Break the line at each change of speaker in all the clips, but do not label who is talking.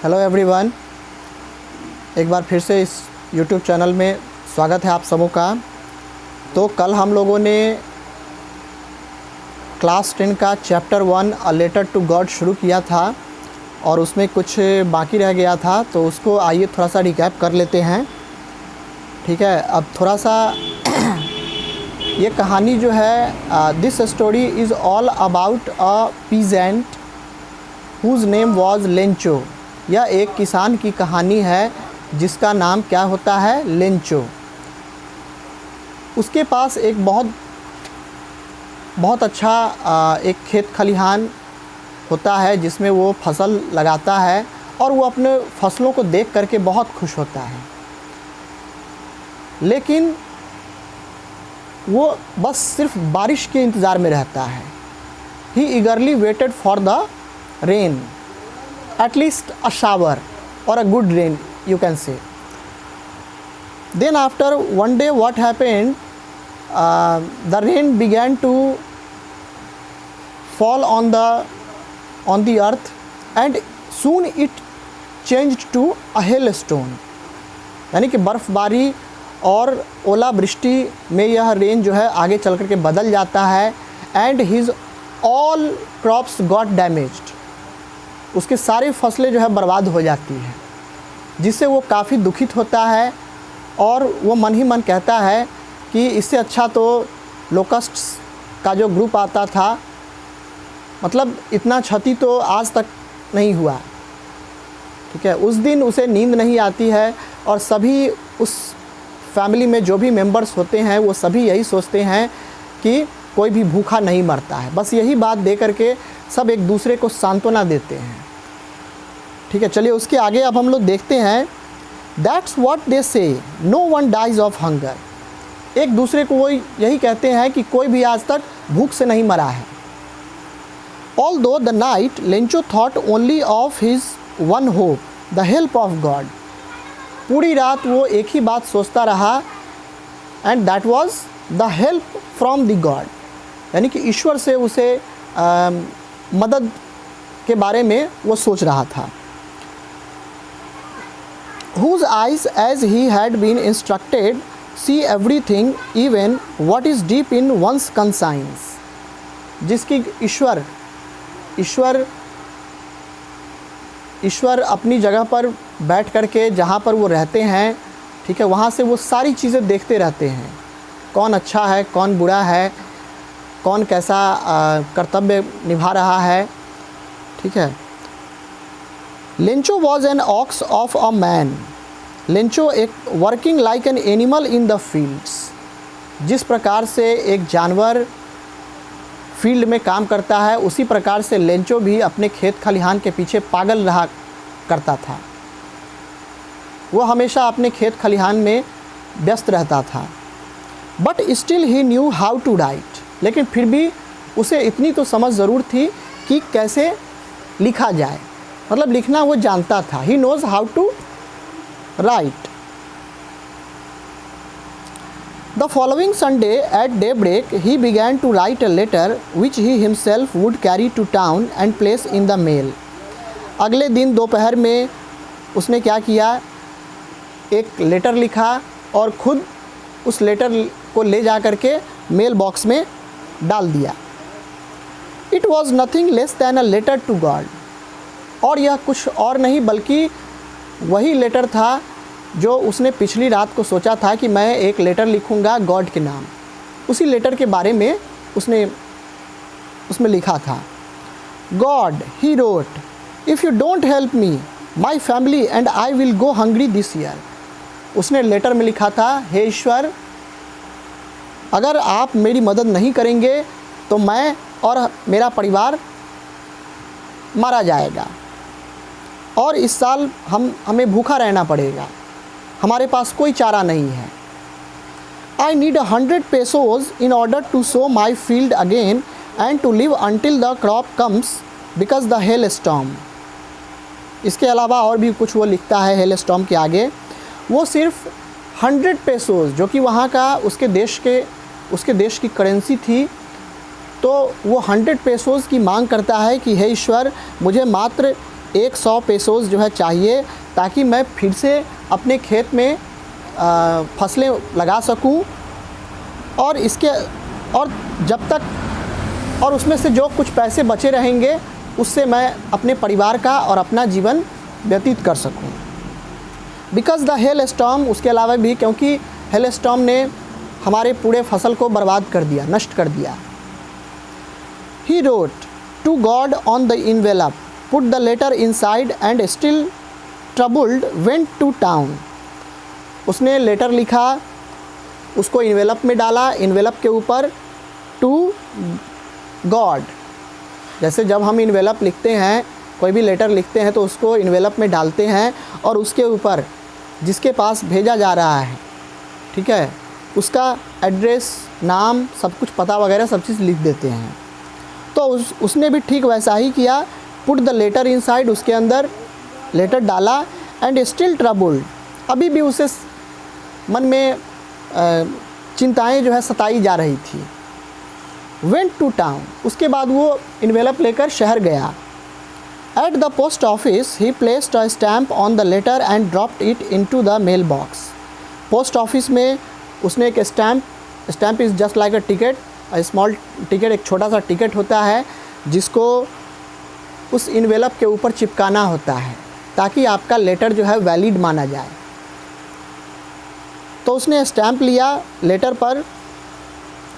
Hello everyone, एक बार फिर से इस यूट्यूब चैनल में स्वागत है आप सबों का। तो कल हम लोगों ने क्लास 10 का chapter 1 a letter to God शुरू किया था और उसमें कुछ बाकी रह गया था, तो उसको आइए थोड़ा सा रिकैप कर लेते हैं। ठीक है, अब थोड़ा सा ये कहानी जो है, this story is all about a peasant who's name was Lencho. यह एक किसान की कहानी है जिसका नाम क्या होता है, लेंचो। उसके पास एक बहुत अच्छा एक खेत खलिहान होता है जिसमें वो फसल लगाता है और वो अपने फसलों को देख करके बहुत खुश होता है। लेकिन वो बस सिर्फ बारिश के इंतज़ार में रहता है। He eagerly waited for the rain, at least a shower or a good rain, you can say. Then after one day what happened, the rain began to fall on the earth and soon it changed to a hailstone. यानी कि बर्फ़बारी और ओलावृष्टि में यह rain जो है आगे चल कर के बदल जाता है। and his all crops got damaged. उसके सारी फसलें जो है बर्बाद हो जाती हैं, जिससे वो काफ़ी दुखित होता है और वो मन ही मन कहता है कि इससे अच्छा तो लोकस्ट्स का जो ग्रुप आता था, मतलब इतना क्षति तो आज तक नहीं हुआ। ठीक है, उस दिन उसे नींद नहीं आती है और सभी उस फैमिली में जो भी मेंबर्स होते हैं वो सभी यही सोचते हैं कि कोई भी भूखा नहीं मरता है। बस यही बात दे करके सब एक दूसरे को सांत्वना देते हैं। ठीक है, चलिए उसके आगे अब हम लोग देखते हैं। That's what they say, no one dies of hunger. एक दूसरे को वो यही कहते हैं कि कोई भी आज तक भूख से नहीं मरा है। ऑल दो the night Lencho thought only of his one hope, the help of God. पूरी रात वो एक ही बात सोचता रहा, and that was the help from the God. यानी कि ईश्वर से उसे मदद के बारे में वो सोच रहा था। Whose eyes, as he had been instructed, see everything, even what is deep in one's conscience. जिसकी ईश्वर अपनी जगह पर बैठ करके जहाँ पर वो रहते हैं, ठीक है, वहाँ से वो सारी चीज़ें देखते रहते हैं। कौन अच्छा है, कौन बुरा है, कौन कैसा कर्तव्य निभा रहा है। ठीक है, Lencho was an ox of a man. Lencho एक working like an animal in the fields. जिस प्रकार से एक जानवर फील्ड में काम करता है, उसी प्रकार से लेंचो भी अपने खेत खलिहान के पीछे पागल रहा करता था। वो हमेशा अपने खेत खलिहान में व्यस्त रहता था। But still he knew how to write. लेकिन फिर भी उसे इतनी तो समझ ज़रूर थी कि कैसे लिखा जाए, मतलब लिखना वो जानता था। He knows how to write. The following Sunday at daybreak he began to write a letter which he himself would carry to town and place in the mail. अगले दिन दोपहर में उसने क्या किया, एक लेटर लिखा और ख़ुद उस लेटर को ले जा करके मेल बॉक्स में डाल दिया। It was nothing less than a letter to God. और यह कुछ और नहीं बल्कि वही लेटर था जो उसने पिछली रात को सोचा था कि मैं एक लेटर लिखूंगा गॉड के नाम। उसी लेटर के बारे में उसने उसमें लिखा था, God, he wrote, if you don't help me my family and I will go hungry this year. उसने लेटर में लिखा था, हे ईश्वर, अगर आप मेरी मदद नहीं करेंगे तो मैं और मेरा परिवार मारा जाएगा और इस साल हमें भूखा रहना पड़ेगा, हमारे पास कोई चारा नहीं है। I need 100 pesos in order to sow my field again and to live until the crop comes because the hailstorm. इसके अलावा और भी कुछ वो लिखता है हेल स्टॉर्म के आगे। वो सिर्फ 100 pesos, जो कि वहाँ का उसके देश की करेंसी थी, तो वो 100 pesos की मांग करता है कि हे ईश्वर, मुझे मात्र 100 पेसोस जो है चाहिए, ताकि मैं फिर से अपने खेत में फसलें लगा सकूं, और जब तक और उसमें से जो कुछ पैसे बचे रहेंगे उससे मैं अपने परिवार का और अपना जीवन व्यतीत कर सकूं। बिकॉज द हेल स्टॉर्म, उसके अलावा भी क्योंकि हेल स्टॉर्म ने हमारे पूरे फसल को बर्बाद कर दिया, नष्ट कर दिया। He wrote to God on the envelope, put the letter inside and still troubled went to town. उसने लेटर लिखा, उसको इन्वेलप में डाला, इन्वेलप के ऊपर टू गॉड, जैसे जब हम इन्वेलप लिखते हैं, कोई भी लेटर लिखते हैं तो उसको इन्वेलप में डालते हैं और उसके ऊपर जिसके पास भेजा जा रहा है, ठीक है, उसका एड्रेस, नाम, सब कुछ, पता वगैरह सब चीज़ लिख देते हैं। तो उसने भी ठीक वैसा ही किया। पुट द लेटर इनसाइड, उसके अंदर लेटर डाला, एंड स्टिल ट्रबल्ड, अभी भी उसे मन में चिंताएं जो है सताई जा रही थी। वेंट टू टाउन, उसके बाद वो इन्वेलप लेकर शहर गया। At the post office he placed a stamp on the letter and dropped it into the mail box. Post office में उसने एक stamp is just like a ticket, small ticket, एक छोटा सा टिकट होता है जिसको उस इन्वेलप के ऊपर चिपकाना होता है ताकि आपका लेटर जो है वैलिड माना जाए। तो उसने स्टैम्प लिया, लेटर पर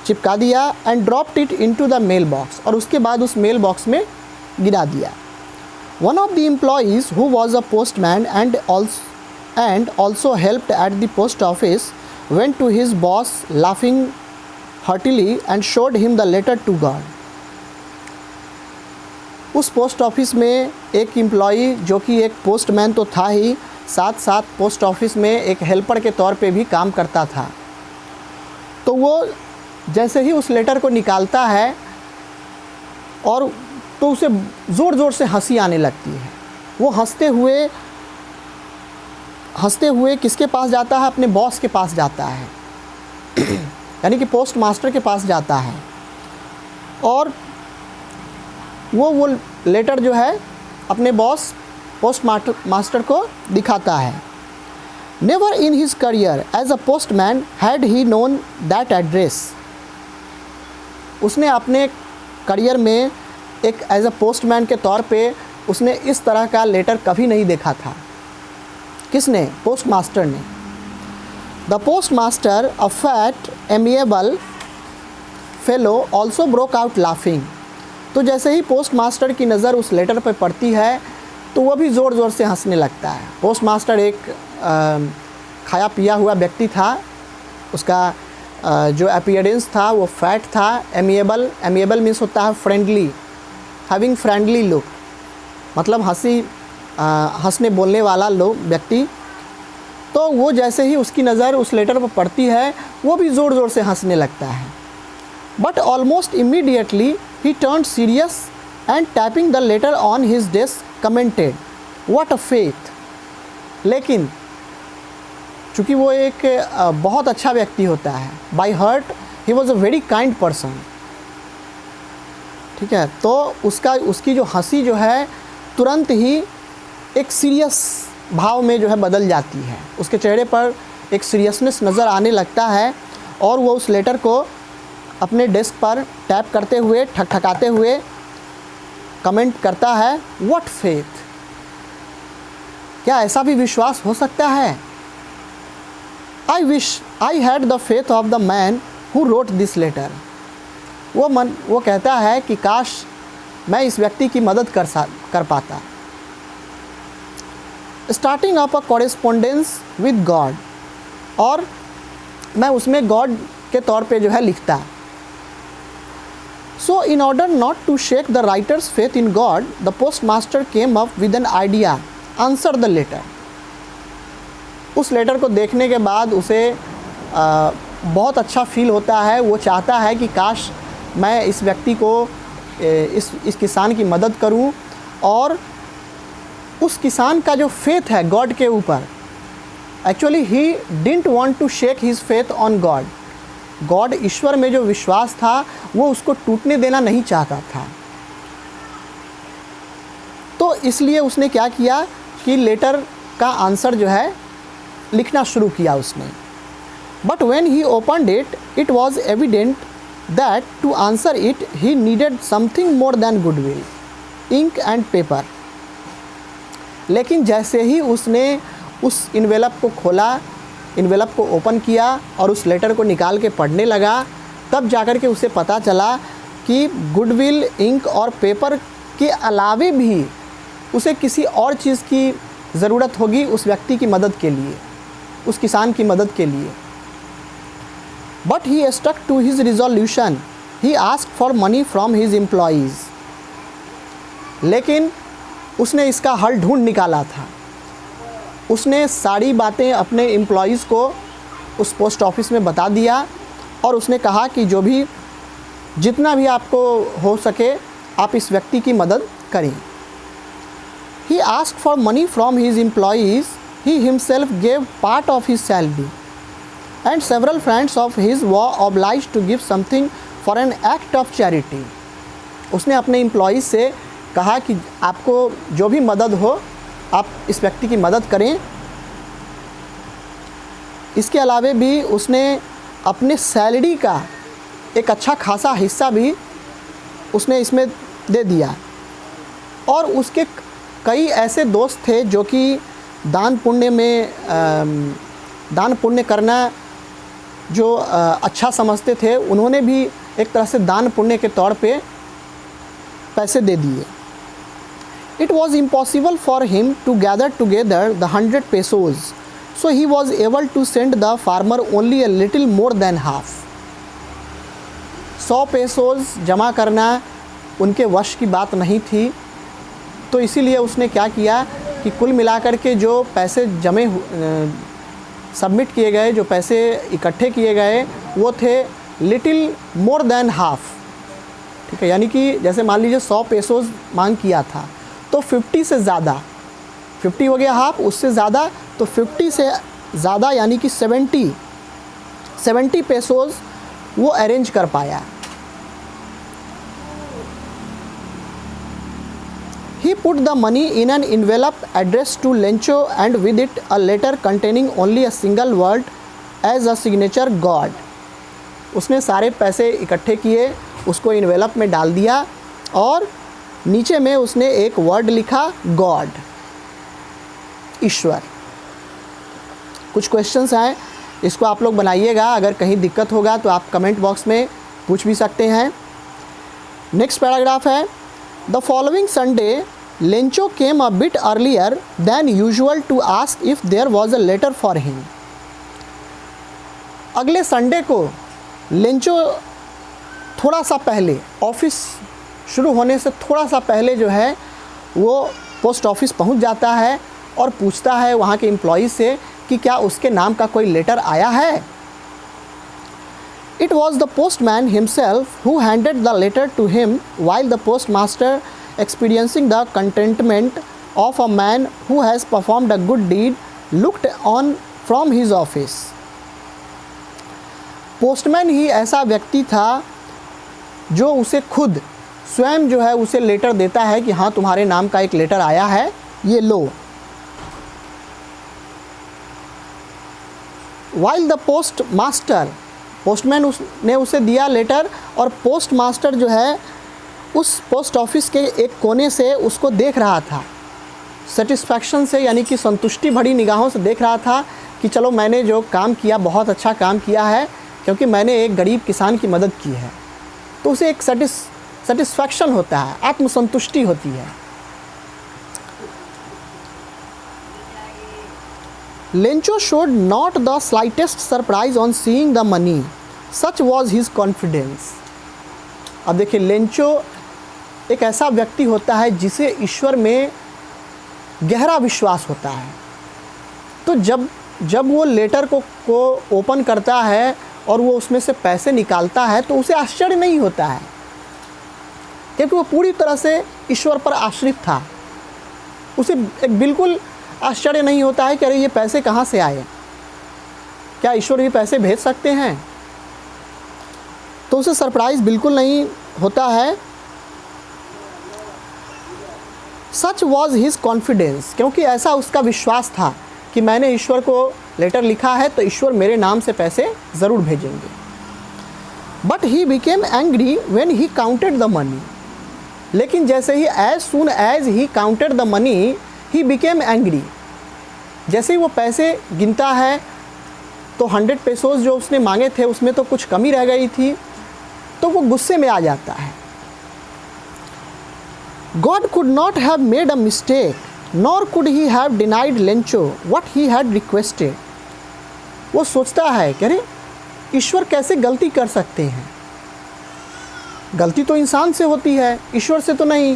चिपका दिया, and dropped it into the mail box, और उसके बाद उस मेल बॉक्स में गिरा दिया। One of the employees who was a postman and also helped at the post office went to his boss laughing heartily and showed him the letter to God. उस post office में एक employee जो कि एक postman तो था ही, साथ साथ पोस्ट ऑफिस में एक हेल्पर के तौर पे भी काम करता था। तो वो जैसे ही उस लेटर को निकालता है और तो उसे ज़ोर ज़ोर से हंसी आने लगती है। वो हंसते हुए किसके पास जाता है? अपने बॉस के पास जाता है यानी कि पोस्ट मास्टर के पास जाता है, और वो लेटर जो है अपने बॉस पोस्ट मास्टर को दिखाता है। Never in his career as a postman had he known that address. उसने अपने करियर में एक एज अ पोस्टमैन के तौर पे उसने इस तरह का लेटर कभी नहीं देखा था। किसने? पोस्ट मास्टर ने। The post master, a fat amiable fellow, also broke out laughing. तो जैसे ही पोस्ट मास्टर की नज़र उस लेटर पर पड़ती है तो वह भी ज़ोर ज़ोर से हंसने लगता है। पोस्ट मास्टर एक खाया पिया हुआ व्यक्ति था, उसका जो अपीयरेंस था वो फैट था। एमिएबल मीन्स होता है फ्रेंडली, हैविंग फ्रेंडली लुक, मतलब हंसने बोलने वाला व्यक्ति। तो वो जैसे ही उसकी नज़र उस लेटर पर पड़ती है वो भी ज़ोर ज़ोर से हंसने लगता है। But almost immediately he turned serious and tapping the later on his desk commented, what a faith. लेकिन चूँकि वो एक बहुत अच्छा व्यक्ति होता है, by heart he was a very kind person, ठीक है, तो उसकी जो हंसी जो है तुरंत ही एक सीरियस भाव में जो है बदल जाती है। उसके चेहरे पर एक सीरियसनेस नज़र आने लगता है और वो उस लेटर को अपने डेस्क पर टैप करते हुए, ठकठकाते हुए कमेंट करता है, व्हाट फेथ। क्या ऐसा भी विश्वास हो सकता है? I wish I had the faith of the man who wrote this letter. वो कहता है कि काश मैं इस व्यक्ति की मदद कर पाता। Starting up a correspondence with God, और मैं उसमें गॉड के तौर पे जो है लिखता। So in order not to shake the writer's faith in God, the post master came up with an idea, answer the letter. उस लेटर को देखने के बाद उसे बहुत अच्छा फील होता है। वो चाहता है कि काश मैं इस व्यक्ति को, इस किसान की मदद करूं, और उस किसान का जो फेथ है गॉड के ऊपर, actually he didn't want to shake his faith on God. God, ईश्वर में जो विश्वास था वो उसको टूटने देना नहीं चाहता था। तो तो इसलिए उसने क्या किया कि लेटर का आंसर जो है लिखना शुरू किया उसने। But when he opened it, it was evident that to answer it he needed something more than goodwill, ink and paper. लेकिन जैसे ही उसने उस इन्वेलप को खोला, इन्वेलप को ओपन किया और उस लेटर को निकाल के पढ़ने लगा, तब जाकर के उसे पता चला कि गुडविल, इंक और पेपर के अलावे भी उसे किसी और चीज़ की ज़रूरत होगी उस व्यक्ति की मदद के लिए, उस किसान की मदद के लिए। But he stuck to his resolution, he asked for money from his employees. लेकिन उसने इसका हल ढूंढ निकाला था। उसने सारी बातें अपने एम्प्लॉइज़ को उस पोस्ट ऑफिस में बता दिया और उसने कहा कि जो भी जितना भी आपको हो सके आप इस व्यक्ति की मदद करें। He asked for money from his employees. He himself gave part of his salary, and several friends of his were obliged to give something for an act of charity. उसने अपने एम्प्लॉइज़ से कहा कि आपको जो भी मदद हो आप इस व्यक्ति की मदद करें। इसके अलावे भी उसने अपने सैलरी का एक अच्छा खासा हिस्सा भी उसने इसमें दे दिया। और उसके कई ऐसे दोस्त थे जो कि दान पुण्य करना जो अच्छा समझते थे, उन्होंने भी एक तरह से दान पुण्य के तौर पे पैसे दे दिए। It was impossible for him to gather together the 100 pesos, so he was able to send the farmer only a little more than half. 100 पेसोज जमा करना उनके वश की बात नहीं थी, तो इसीलिए उसने क्या किया कि कुल मिलाकर के जो पैसे सबमिट किए गए, जो पैसे इकट्ठे किए गए, वो थे लिटिल मोर देन हाफ। ठीक है, यानी कि जैसे मान लीजिए 100 पेसोज मांग किया था तो 50 से ज़्यादा, 50 हो गया हाफ, उससे ज़्यादा, तो 50 से ज़्यादा यानी कि 70 पेसोज वो अरेंज कर पाया। He put the money in an envelope addressed to Lencho and with it a letter containing only a single word as a signature, God. उसने सारे पैसे इकट्ठे किए, उसको इन्वेलप में डाल दिया और नीचे में उसने एक वर्ड लिखा, गॉड, ईश्वर। कुछ क्वेश्चंस हैं, इसको आप लोग बनाइएगा, अगर कहीं दिक्कत होगा तो आप कमेंट बॉक्स में पूछ भी सकते हैं। नेक्स्ट पैराग्राफ है, the following Sunday Lencho came a bit earlier than usual to ask if there was a letter for him. अगले संडे को लेंचो थोड़ा सा पहले, ऑफिस शुरू होने से थोड़ा सा पहले जो है वो पोस्ट ऑफिस पहुंच जाता है और पूछता है वहाँ के एम्प्लॉई से कि क्या उसके नाम का कोई लेटर आया है। It was the postman himself who handed the letter to him, while the postmaster, experiencing the contentment of a man who has performed a good deed, looked on from his office. Postman ही ऐसा व्यक्ति था जो उसे खुद स्वयं जो है उसे लेटर देता है कि हाँ तुम्हारे नाम का एक लेटर आया है, ये लो। While the postmaster, पोस्टमैन ने उसे दिया लेटर और पोस्ट मास्टर जो है उस पोस्ट ऑफिस के एक कोने से उसको देख रहा था, सेटिस्फैक्शन से, यानी कि संतुष्टि भरी निगाहों से देख रहा था कि चलो मैंने जो काम किया बहुत अच्छा काम किया है, क्योंकि मैंने एक गरीब किसान की मदद की है। तो उसे एक सेटिस्फैक्शन होता है, आत्मसंतुष्टि होती है। Lencho showed not the slightest surprise on seeing the money, such was his confidence. अब देखिए, लेंचो एक ऐसा व्यक्ति होता है जिसे ईश्वर में गहरा विश्वास होता है। तो जब वो लेटर को ओपन करता है और वो उसमें से पैसे निकालता है तो उसे आश्चर्य नहीं होता है, क्योंकि वो पूरी तरह से ईश्वर पर आश्रित था। उसे एक बिल्कुल आश्चर्य नहीं होता है कि अरे ये पैसे कहाँ से आए, क्या ईश्वर भी पैसे भेज सकते हैं। तो उसे सरप्राइज़ बिल्कुल नहीं होता है। सच वॉज हिज कॉन्फिडेंस, क्योंकि ऐसा उसका विश्वास था कि मैंने ईश्वर को लेटर लिखा है तो ईश्वर मेरे नाम से पैसे ज़रूर भेजेंगे। But he became angry when he counted the money, लेकिन जैसे ही as soon as he counted the money he became angry, जैसे ही वो पैसे गिनता है तो 100 पेसोज जो उसने मांगे थे उसमें तो कुछ कमी रह गई थी, तो वो गुस्से में आ जाता है। God could not have made a mistake, nor could he have denied Lencho what he had requested. वो सोचता है कि अरे ईश्वर कैसे गलती कर सकते हैं, गलती तो इंसान से होती है, ईश्वर से तो नहीं,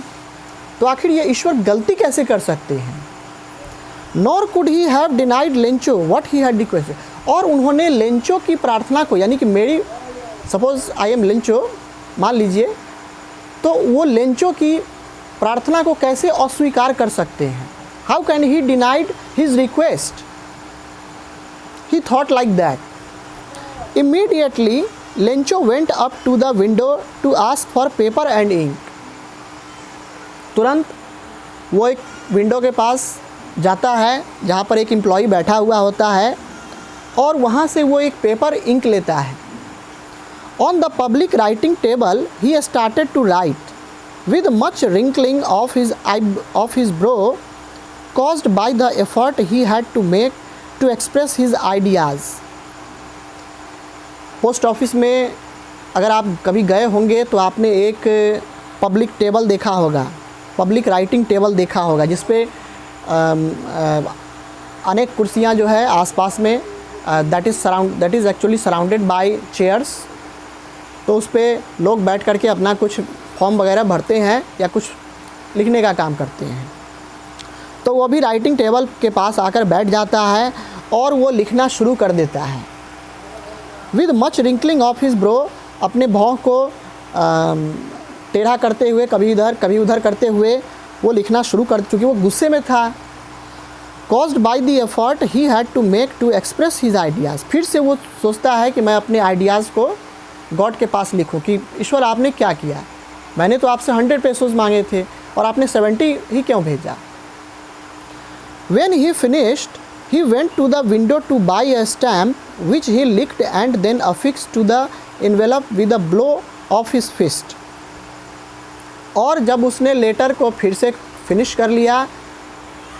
तो आखिर ये ईश्वर गलती कैसे कर सकते हैं। Nor could he have denied Lencho what he had requested. और उन्होंने लेंचो की प्रार्थना को, यानी कि मेरी सपोज आई एम लेंचो, मान लीजिए, तो वो लेंचो की प्रार्थना को कैसे अस्वीकार कर सकते हैं। How can he denied his request, he thought like that. Immediately Lencho went up to the window to ask for paper and ink. तुरंत वो एक विंडो के पास जाता है जहाँ पर एक एम्प्लॉय बैठा हुआ होता है और वहाँ से वो एक पेपर इंक लेता है। On the public writing table he started to write with much wrinkling of his brow caused by the effort he had to make to express his ideas. Post office में अगर आप कभी गए होंगे तो आपने एक पब्लिक टेबल देखा होगा, पब्लिक राइटिंग टेबल देखा होगा, जिस पे अनेक कुर्सियां जो है आसपास में, that is actually surrounded by chairs. तो उस पर लोग बैठ करके अपना कुछ फॉर्म वगैरह भरते हैं या कुछ लिखने का काम करते हैं। तो वो भी राइटिंग टेबल के पास आकर बैठ जाता है और वो लिखना शुरू कर देता है। With much wrinkling of his bro, अपने भौं को टेढ़ा करते हुए, कभी इधर कभी उधर करते हुए वो लिखना शुरू कर, चूँकि वो गुस्से में था। Caused by the effort he had to make to express his ideas, फिर से वो सोचता है कि मैं अपने आइडियाज़ को गॉड के पास लिखूं कि ईश्वर आपने क्या किया, मैंने तो आपसे 100 पेसोज मांगे थे और आपने 70 ही क्यों भेजा। When he finished, he went to the window to buy a stamp which he licked and then affixed to the envelope with a blow of his fist. और जब उसने लेटर को फिर से फिनिश कर लिया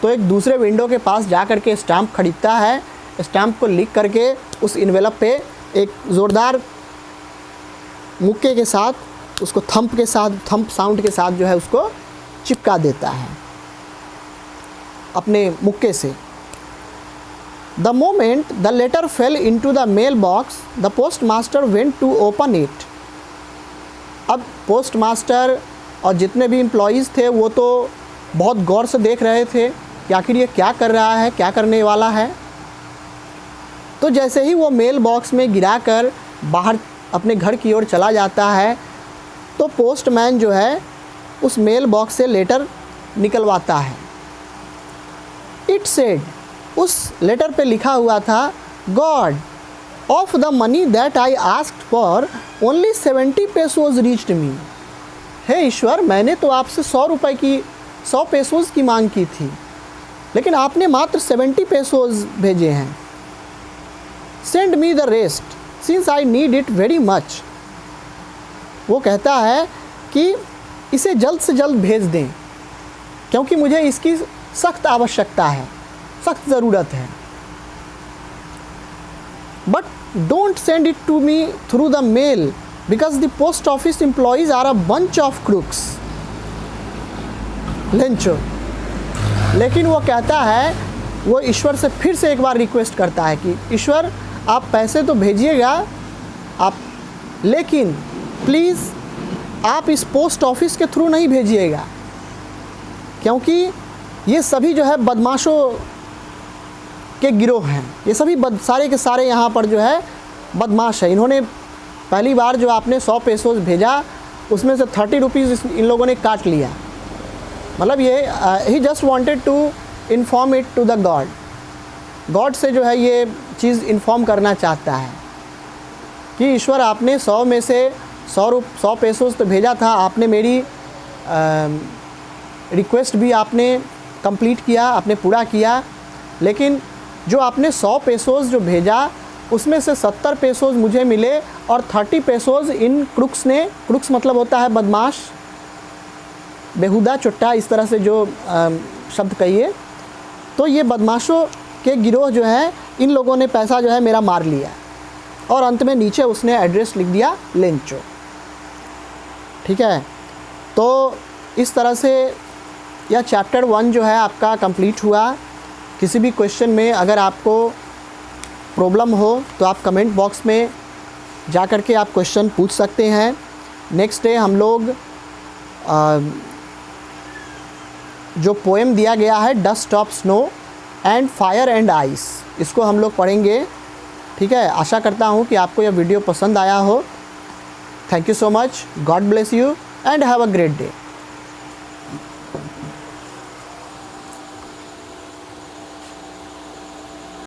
तो एक दूसरे विंडो के पास जा कर के स्टैम्प खरीदता है, स्टैम्प को लिख करके उस इन्वेलप पे एक ज़ोरदार मुक्के के साथ, उसको थंप के साथ, थंप साउंड के साथ जो है उसको चिपका देता है अपने मुक्के से। The moment the letter fell into the mail box the post master went to open it. अब पोस्ट मास्टर और जितने भी एम्प्लॉयज़ थे वो तो बहुत गौर से देख रहे थे कि आखिर ये क्या कर रहा है, क्या करने वाला है। तो जैसे ही वो मेल बॉक्स में गिरा कर बाहर अपने घर की ओर चला जाता है तो पोस्टमैन जो है उस मेल बॉक्स से लेटर निकलवाता है। इट सेड, उस लेटर पे लिखा हुआ था, God of the money that I asked for only 70 pesos reached me. हे ईश्वर, मैंने तो आपसे 100 रुपये की 100 पेसोज की मांग की थी, लेकिन आपने मात्र 70 पेसोज भेजे हैं। Send me the rest since I need it very much. वो कहता है कि इसे जल्द से जल्द भेज दें क्योंकि मुझे इसकी सख्त आवश्यकता है, सख्त ज़रूरत है। But don't send it to me through the mail because the post office employees are a bunch of crooks. Lencho, लेकिन वो कहता है, वो ईश्वर से फिर से एक बार रिक्वेस्ट करता है कि ईश्वर आप पैसे तो भेजिएगा आप, लेकिन प्लीज़ आप इस पोस्ट ऑफिस के थ्रू नहीं भेजिएगा क्योंकि ये सभी जो है बदमाशों के गिरोह हैं, ये सभी सारे के सारे यहाँ पर जो है बदमाश है। इन्होंने पहली बार जो आपने 100 पेसोज भेजा उसमें से 30 रुपीज़ इन लोगों ने काट लिया। मतलब ये he just wanted to inform it to the God, God से जो है ये चीज़ इन्फॉर्म करना चाहता है कि ईश्वर आपने 100 में से 100 पेसोज तो भेजा था, आपने मेरी रिक्वेस्ट भी आपने कंप्लीट किया, आपने पूरा किया, लेकिन जो आपने 100 पेसोज़ जो भेजा उसमें से 70 पेसोज़ मुझे मिले और 30 पेसोज़ इन क्रुक्स ने, क्रुक्स मतलब होता है बदमाश, बेहुदा, चुट्टा, इस तरह से जो शब्द कहिए, तो ये बदमाशों के गिरोह जो है इन लोगों ने पैसा जो है मेरा मार लिया। और अंत में नीचे उसने एड्रेस लिख दिया लेंचो। ठीक है, तो इस तरह से यह चैप्टर 1 जो है आपका कंप्लीट हुआ। किसी भी क्वेश्चन में अगर आपको प्रॉब्लम हो तो आप कमेंट बॉक्स में जा कर के आप क्वेश्चन पूछ सकते हैं। नेक्स्ट डे हम लोग जो पोएम दिया गया है dust of snow and fire and ice, इसको हम लोग पढ़ेंगे। ठीक है, आशा करता हूँ कि आपको यह वीडियो पसंद आया हो। Thank you so much, God bless you and have a great day.